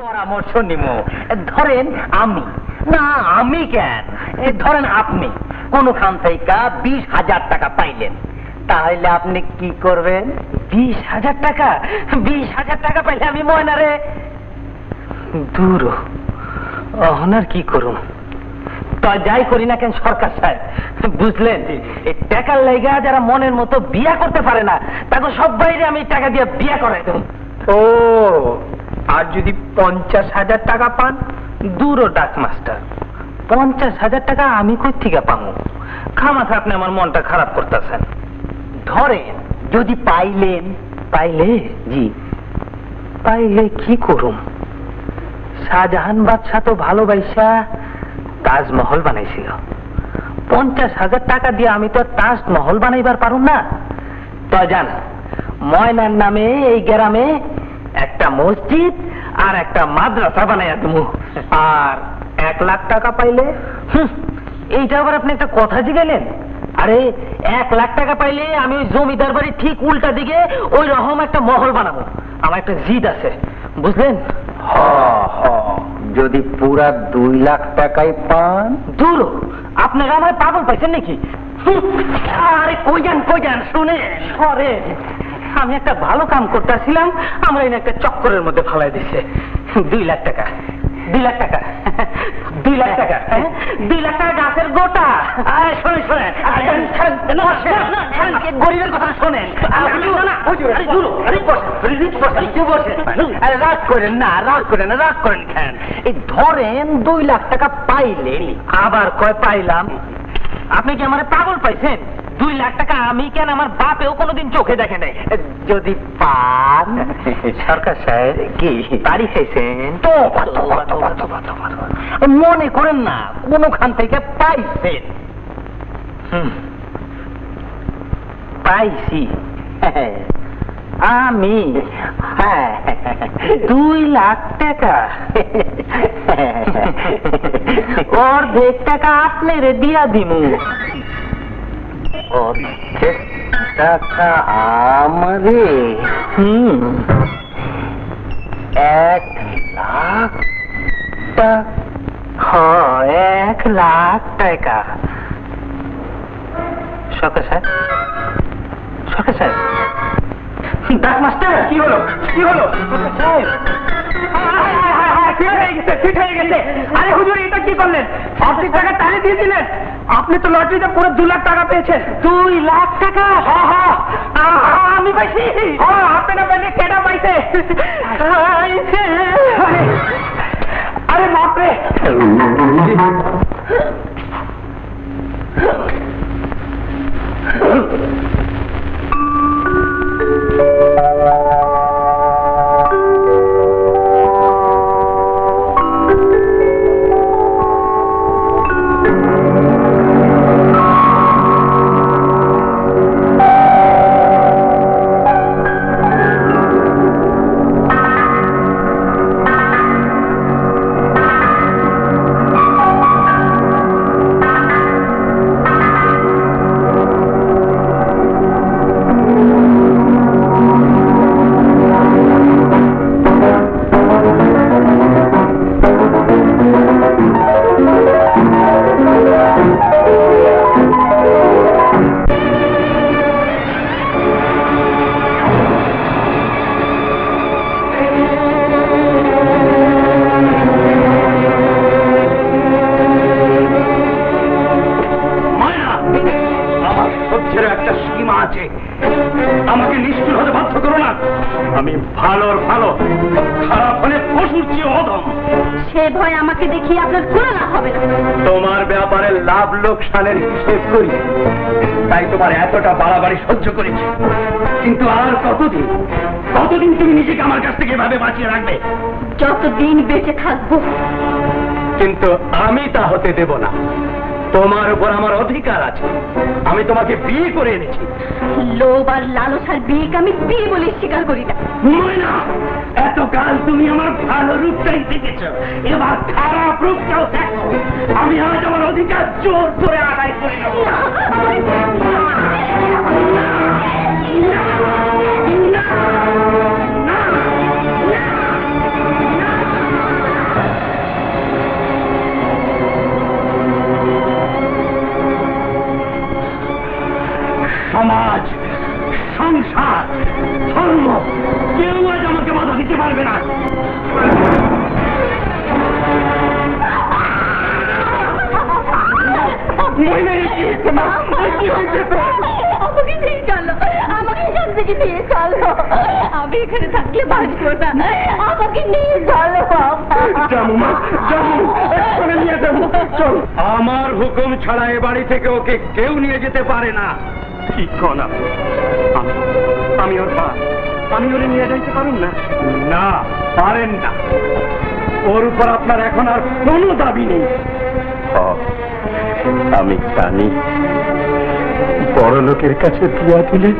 পরামর্শ নিব। ধরেন আমি, না আমি কেন, ধরেন আপনি কোনখান থেকে 20,000 টাকা পাইলেন, তাহলে আপনি কি করবেন? 20,000 টাকা? 20,000 টাকা পাইলে আমি ময়নারে দূর অহনার কি করুন? তো যাই করি না কেন সরকার সাহেব, বুঝলেন, এই টাকার লাইগা যারা মনের মতো বিয়া করতে পারে না তাকে সব বাইরে আমি টাকা দিয়ে বিয়া করাই দেব। ও, আর যদি 50,000 টাকা পান? দূরও ডাক মাস্টার, 50,000 টাকা আমি কই থেকে পাবো? খামাখা আপনি আমার মনটা খারাপ করতেছেন। ধরেন যদি পাইলেন? পাইলে? জি। পাইলে কি করুম? শাহজাহান বাদশাহ তো ভালোবাসা তাজমহল বানাইছিল। 50,000 টাকা দিয়ে আমি তো তাজমহল বানাইবার পারুম না। তো জান, ময়নার নামে এই গ্রামে একটা মসজিদ আর একটা মাদ্রাসা বানাইয়া দেবো। আর 1,00,000 টাকা পাইলে? এইটা আবার আপনি একটা কথা জিগাইলেন। আরে 1,00,000 টাকা পাইলে আমি ওই জমিদার বাড়ি ঠিক উল্টা দিকে ওই রকম একটা মহল বানাবো। আমার একটা জিদ আছে, বুঝলেন? যদি পুরা 2,00,000 টাকাই পান? দূর, আপনারা আমার পাগল পাইছেন নাকি? আরে কই যান শুনে সরে। আমি একটা ভালো কাম করতেছিলাম, আমরা এনে একটা চক্করের মধ্যে ফালাই দিছে। 2,00,000 টাকা, 2,00,000 টাকা, 2,00,000 টাকা, 2,00,000 টাকা গাছের গোটা। শোনেন গরিবের কথা শোনেন। রাগ করেন না, রাগ করেন কেন? এই ধরেন 2,00,000 টাকা পাইলেন, আবার কয় পাইলাম। আপনি কি আমার পাগল পাইছেন? 2,00,000 টাকা আমি কেন, আমার বাপেও কোনোদিন চোখে দেখে নাই। যদি পান? সরকার সাহেব কি বাড়ি খাইছেন? মনে করেন না কোনখান থেকে পাইছেন। পাইছি আমি? 2,00,000 টাকা। অর্ধেক টাকা আপনারে দিয়া দিমু। অর্ধেক টাকা আমারে? 1,00,000 টাকা? 1,00,000 টাকা। সরকার সাহেব, সরকার সাহেব, ডাক মাস্টার, কি হলো? ফিট হয়ে গেছে। আরে হুজুর, এটা কি করলেন? অর্ধেক টাকা টানে দিয়ে দিলেন। আপনি তো লটারিতে পুরো 2,00,000 টাকা পেয়েছেন। 2,00,000 টাকা? আমি পাইছি। আপনি না পাইলে কেডা পাইছে? আরে বাপরে! আমাকে নিষ্ঠুর হতে বাধ্য করো না। আমি ভালোর ভালো, খারাপ হলে পশুর চেয়ে অধম। সে ভয় আমাকে দেখিয়ে আপনার কোনো লাভ হবে না। তোমার ব্যাপারে লাভ লোকসানের হিসেব করি, তাই তোমার এতটা বাড়াবাড়ি সহ্য করেছি। কিন্তু আর কতদিন তুমি নিজেকে আমার কাছ থেকে এভাবে বাঁচিয়ে রাখবে? যতদিন বেঁচে থাকবো। কিন্তু আমি তা হতে দেব না। তোমার উপর আমার অধিকার আছে। আমি তোমাকে বিয়ে করে এনেছি। লোভ আর লালসার বিয়েকে আমি বিয়ে বলে স্বীকার করি না। ময়না, এতকাল তুমি আমার ভালো রূপটাই দেখেছ, এবার খারাপ রূপটাও দেখো। আমি আজ আমার অধিকার জোর করে আদায় করে নেব। হয়েছে মা? কি হয়েছে তোর? আমাকে নিয়ে চলো, আমাকে এখান থেকে নিয়ে চলো। আমি এখানে থাকলে বাঁচবো না, আমাকে নিয়ে চলো। যাবো মা, যাবো, এক্ষুনি নিয়ে যাবো, চল। আমার হুকুম ছাড়া এ বাড়ি থেকে ওকে কেউ নিয়ে যেতে পারে না। কি কন আপনি? আমি ওর মা, আমি ওরে নিয়ে যাইতে পারুন না? না, পারেন না। ওর উপর আপনার এখন আর কোনো দাবি নেই। আমি জানি বড় লোকের কাছে বিয়া দিলে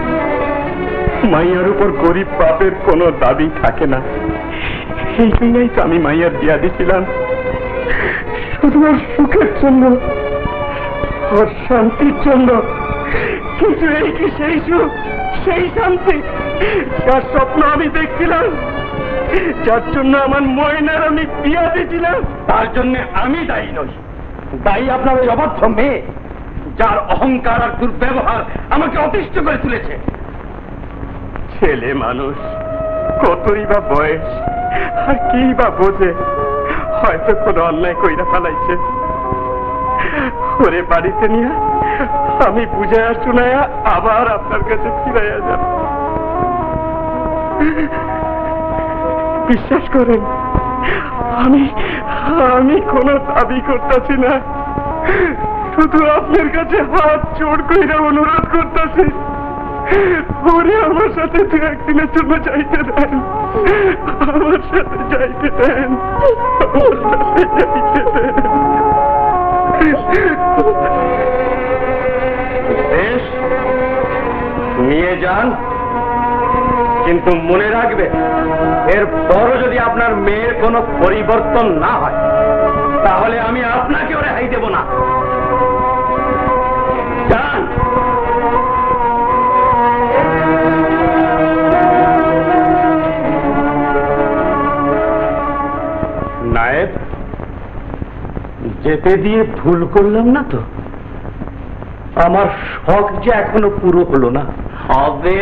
মাইয়ার উপর গরিব বাপের কোনো দাবি থাকে না। এই জন্যই তো আমি মাইয়ার বিয়া দিছিলাম, শুধু ওর সুখের জন্য, ওর শান্তির জন্য। কিন্তু এই কি সেই সুখ, সেই শান্তি যার স্বপ্ন আমি দেখছিলাম, যার জন্য আমার ময়নার আমি বিয়া দিয়েছিলাম, তার জন্য আমি দায়ী নই। দায়ী আপনার ওই অবাধ্য মেয়ে, যার অহংকার আর দুর্ব্যবহার আমাকে অতিষ্ঠ করে তুলেছে। ছেলে মানুষ, কতই বা বয়স, আর কি বা বোঝে? হয়তো কোনো অন্যায় কইরা ফেলাইছে। ওরে বাড়িতে নিয়ে আমি বুঝায়া শুনায়া আবার আপনার কাছে ফিরাইয়া যাব। বিশ্বাস করেন, আমি কোনো দাবি করতেছি না, শুধু আপনার কাছে হাত জোড় কইরা অনুরোধ করতেছি, ওরে আমার সাথে দু একদিনের জন্য যাইতে দেন, আমার সাথে যাইতে দেন, আমার সাথে যাইতে দেন। বেশ, নিয়ে যান, কিন্তু মনে রাখবে, এর পরও যদি আপনার মেয়ের কোনো পরিবর্তন না হয়, তাহলে আমি আপনাকেও রেহাই দেব না। যান। নায়েব, যেতে দিয়ে ভুল করলাম না তো? আমার শখ যে এখনো পুরো হলো না। হবে।